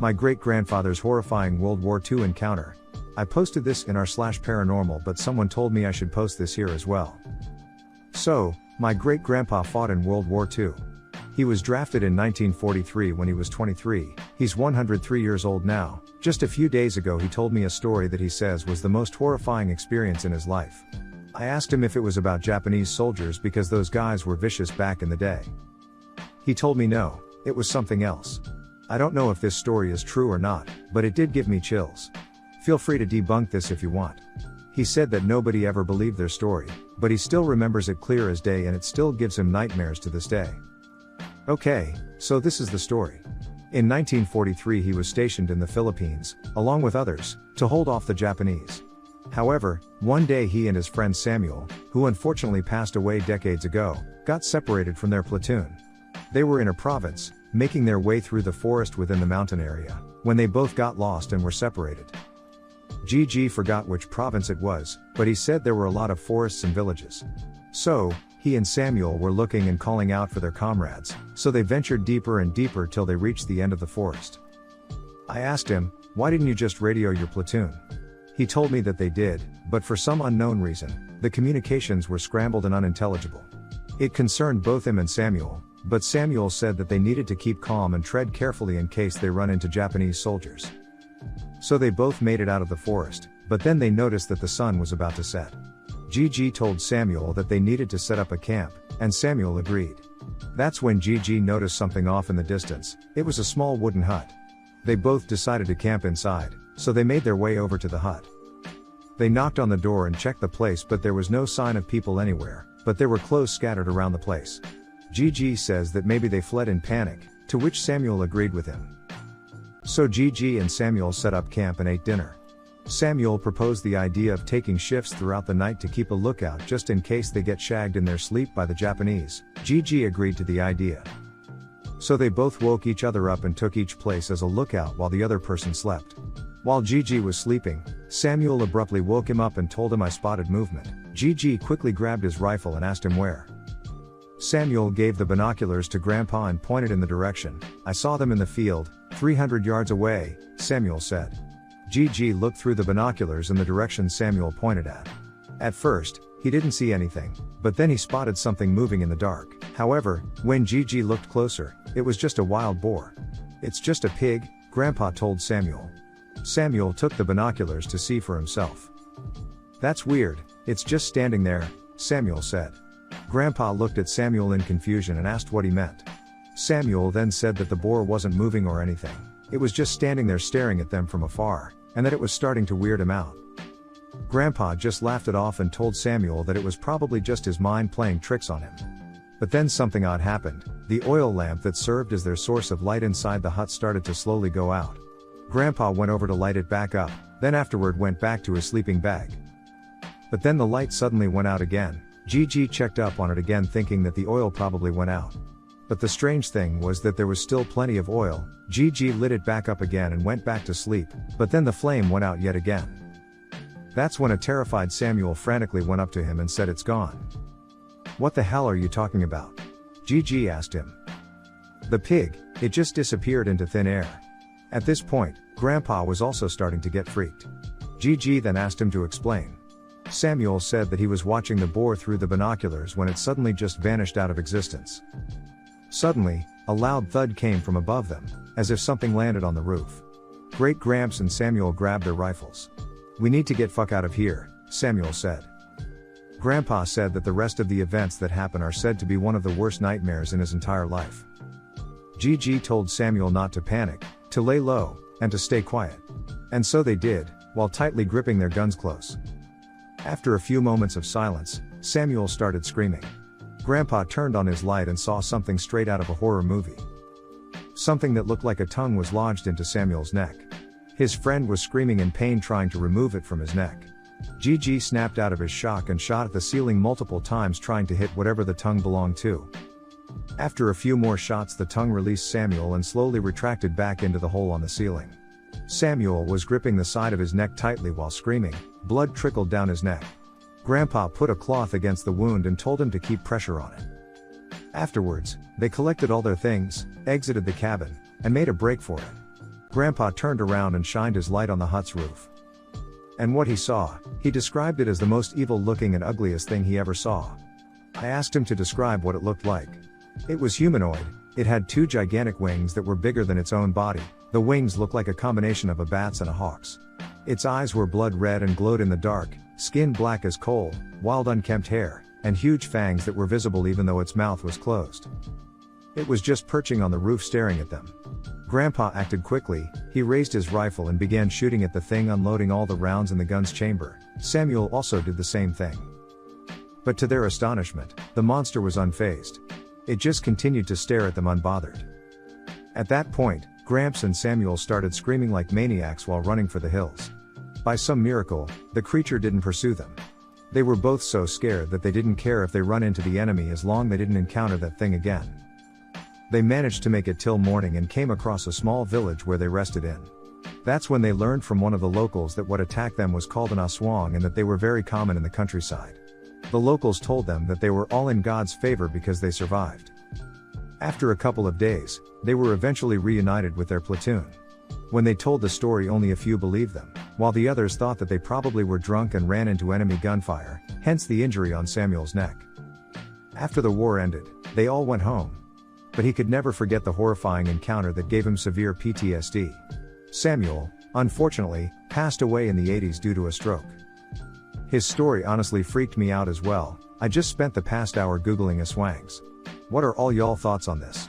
My great-grandfather's horrifying World War II encounter. I posted this in r/paranormal, but someone told me I should post this here as well. So, my great-grandpa fought in World War II. He was drafted in 1943 when he was 23, he's 103 years old now. Just a few days ago he told me a story that he says was the most horrifying experience in his life. I asked him if it was about Japanese soldiers because those guys were vicious back in the day. He told me no, it was something else. I don't know if this story is true or not, but it did give me chills. Feel free to debunk this if you want. He said that nobody ever believed their story, but he still remembers it clear as day and it still gives him nightmares to this day. Okay, so this is the story. In 1943 he was stationed in the Philippines, along with others, to hold off the Japanese. However, one day he and his friend Samuel, who unfortunately passed away decades ago, got separated from their platoon. They were in a province, making their way through the forest within the mountain area, when they both got lost and were separated. GG forgot which province it was, but he said there were a lot of forests and villages. So, he and Samuel were looking and calling out for their comrades, so they ventured deeper and deeper till they reached the end of the forest. I asked him, why didn't you just radio your platoon? He told me that they did, but for some unknown reason, the communications were scrambled and unintelligible. It concerned both him and Samuel, but Samuel said that they needed to keep calm and tread carefully in case they run into Japanese soldiers. So they both made it out of the forest, but then they noticed that the sun was about to set. GG told Samuel that they needed to set up a camp, and Samuel agreed. That's when GG noticed something off in the distance. It was a small wooden hut. They both decided to camp inside, so they made their way over to the hut. They knocked on the door and checked the place, but there was no sign of people anywhere, but there were clothes scattered around the place. GG says that maybe they fled in panic, to which Samuel agreed with him. So GG and Samuel set up camp and ate dinner. Samuel proposed the idea of taking shifts throughout the night to keep a lookout just in case they get shagged in their sleep by the Japanese. GG agreed to the idea. So they both woke each other up and took each place as a lookout while the other person slept. While GG was sleeping, Samuel abruptly woke him up and told him I spotted movement. GG quickly grabbed his rifle and asked him where. Samuel gave the binoculars to Grandpa and pointed in the direction. I saw them in the field, 300 yards away, Samuel said. GG looked through the binoculars in the direction Samuel pointed at. At first, he didn't see anything, but then he spotted something moving in the dark. However, when GG looked closer, it was just a wild boar. It's just a pig, Grandpa told Samuel. Samuel took the binoculars to see for himself. That's weird, it's just standing there, Samuel said. Grandpa looked at Samuel in confusion and asked what he meant. Samuel then said that the boar wasn't moving or anything. It was just standing there staring at them from afar, and that it was starting to weird him out. Grandpa just laughed it off and told Samuel that it was probably just his mind playing tricks on him. But then something odd happened. The oil lamp that served as their source of light inside the hut started to slowly go out. Grandpa went over to light it back up, then afterward went back to his sleeping bag. But then the light suddenly went out again. GG checked up on it again thinking that the oil probably went out. But the strange thing was that there was still plenty of oil. GG lit it back up again and went back to sleep, but then the flame went out yet again. That's when a terrified Samuel frantically went up to him and said it's gone. What the hell are you talking about? GG asked him. The pig, it just disappeared into thin air. At this point, Grandpa was also starting to get freaked. GG then asked him to explain. Samuel said that he was watching the boar through the binoculars when it suddenly just vanished out of existence. Suddenly, a loud thud came from above them, as if something landed on the roof. Great Gramps and Samuel grabbed their rifles. We need to get fuck out of here, Samuel said. Grandpa said that the rest of the events that happen are said to be one of the worst nightmares in his entire life. GG told Samuel not to panic, to lay low, and to stay quiet. And so they did, while tightly gripping their guns close. After a few moments of silence, Samuel started screaming. Grandpa turned on his light and saw something straight out of a horror movie. Something that looked like a tongue was lodged into Samuel's neck. His friend was screaming in pain trying to remove it from his neck. GG snapped out of his shock and shot at the ceiling multiple times trying to hit whatever the tongue belonged to. After a few more shots the tongue released Samuel and slowly retracted back into the hole on the ceiling. Samuel was gripping the side of his neck tightly while screaming. Blood trickled down his neck. Grandpa put a cloth against the wound and told him to keep pressure on it. Afterwards, they collected all their things, exited the cabin, and made a break for it. Grandpa turned around and shined his light on the hut's roof. And what he saw, he described it as the most evil-looking and ugliest thing he ever saw. I asked him to describe what it looked like. It was humanoid, it had 2 gigantic wings that were bigger than its own body. The wings looked like a combination of a bat's and a hawk's. Its eyes were blood red and glowed in the dark, skin black as coal, wild unkempt hair, and huge fangs that were visible even though its mouth was closed. It was just perching on the roof staring at them. Grandpa acted quickly, he raised his rifle and began shooting at the thing, unloading all the rounds in the gun's chamber. Samuel also did the same thing. But to their astonishment, the monster was unfazed. It just continued to stare at them unbothered. At that point, Gramps and Samuel started screaming like maniacs while running for the hills. By some miracle, the creature didn't pursue them. They were both so scared that they didn't care if they run into the enemy as long as they didn't encounter that thing again. They managed to make it till morning and came across a small village where they rested in. That's when they learned from one of the locals that what attacked them was called an aswang and that they were very common in the countryside. The locals told them that they were all in God's favor because they survived. After a couple of days, they were eventually reunited with their platoon. When they told the story, only a few believed them, while the others thought that they probably were drunk and ran into enemy gunfire, hence the injury on Samuel's neck. After the war ended, they all went home. But he could never forget the horrifying encounter that gave him severe PTSD. Samuel, unfortunately, passed away in the 80s due to a stroke. His story honestly freaked me out as well. I just spent the past hour Googling aswangs. What are all y'all thoughts on this?